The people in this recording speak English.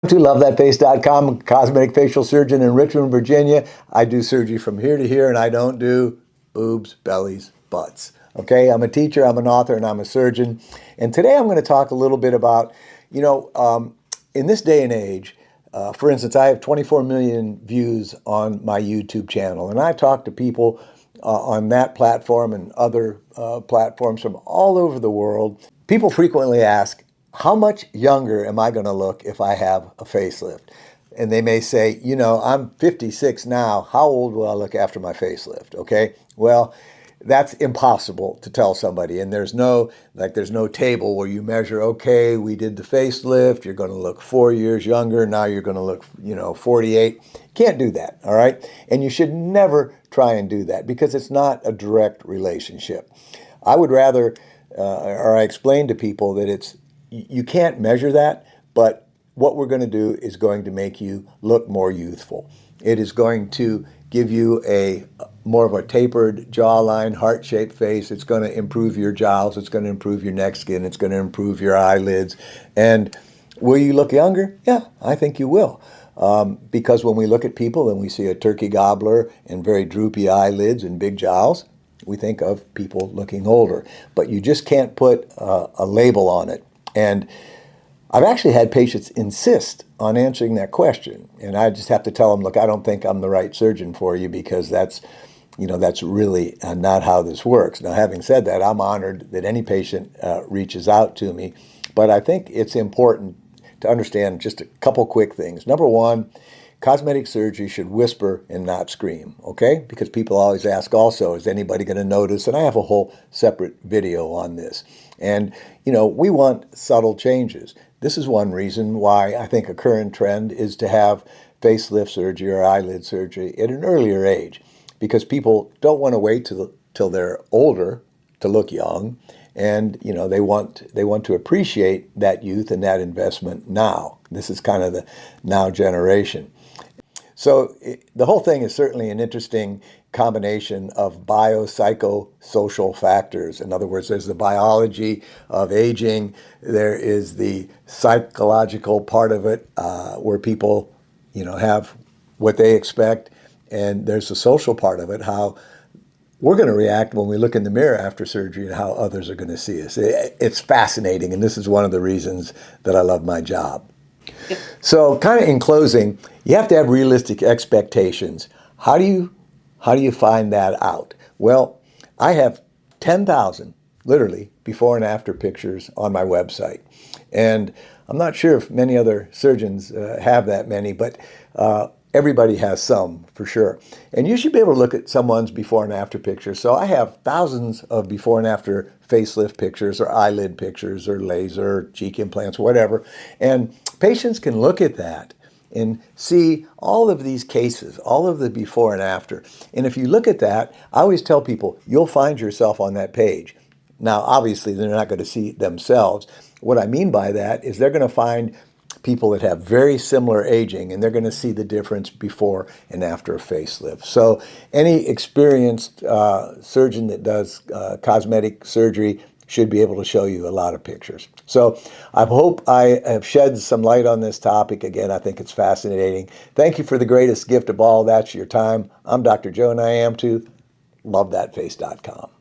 To LoveThatFace.com, cosmetic facial surgeon in Richmond, Virginia. I do surgery from here to here, and I don't do boobs, bellies, butts. Okay, I'm a teacher, I'm an author, and I'm a surgeon. And today I'm going to talk a little bit about, in this day and age, for instance, I have 24 million views on my YouTube channel, and I talk to people on that platform and other platforms from all over the world. People frequently ask, how much younger am I going to look if I have a facelift? And they may say, I'm 56 now. How old will I look after my facelift? Okay. Well, that's impossible to tell somebody. And there's no table where you measure, okay, we did the facelift. You're going to look 4 years younger. Now you're going to look, 48. Can't do that. All right. And you should never try and do that because it's not a direct relationship. I would rather, or I explain to people that you can't measure that, but what we're going to do is going to make you look more youthful. It is going to give you a more of a tapered jawline, heart-shaped face. It's going to improve your jowls. It's going to improve your neck skin. It's going to improve your eyelids. And will you look younger? Yeah, I think you will. Because when we look at people and we see a turkey gobbler and very droopy eyelids and big jowls, we think of people looking older. But you just can't put a label on it. And I've actually had patients insist on answering that question. And I just have to tell them, look, I don't think I'm the right surgeon for you because that's really not how this works. Now, having said that, I'm honored that any patient reaches out to me. But I think it's important to understand just a couple quick things. Number one, cosmetic surgery should whisper and not scream, okay? Because people always ask also, is anybody going to notice? And I have a whole separate video on this. And, we want subtle changes. This is one reason why I think a current trend is to have facelift surgery or eyelid surgery at an earlier age, because people don't want to wait till they're older to look young. And, they want to appreciate that youth and that investment now. This is kind of the now generation. So the whole thing is certainly an interesting combination of biopsychosocial factors. In other words, there's the biology of aging. There is the psychological part of it where people, have what they expect. And there's the social part of it, how we're going to react when we look in the mirror after surgery and how others are going to see us. It's fascinating. And this is one of the reasons that I love my job. So kind of in closing, you have to have realistic expectations. How do you find that out? Well, I have 10,000 literally before and after pictures on my website. And I'm not sure if many other surgeons have that many, but everybody has some for sure. And you should be able to look at someone's before and after pictures. So I have thousands of before and after facelift pictures or eyelid pictures or laser, cheek implants, whatever. And patients can look at that and see all of these cases, all of the before and after. And if you look at that, I always tell people, you'll find yourself on that page. Now, obviously, they're not going to see themselves. What I mean by that is they're going to find people that have very similar aging, and they're going to see the difference before and after a facelift. So any experienced surgeon that does cosmetic surgery should be able to show you a lot of pictures. So I hope I have shed some light on this topic. Again, I think it's fascinating. Thank you for the greatest gift of all. That's your time. I'm Dr. Joe, and I am too. LoveThatFace.com.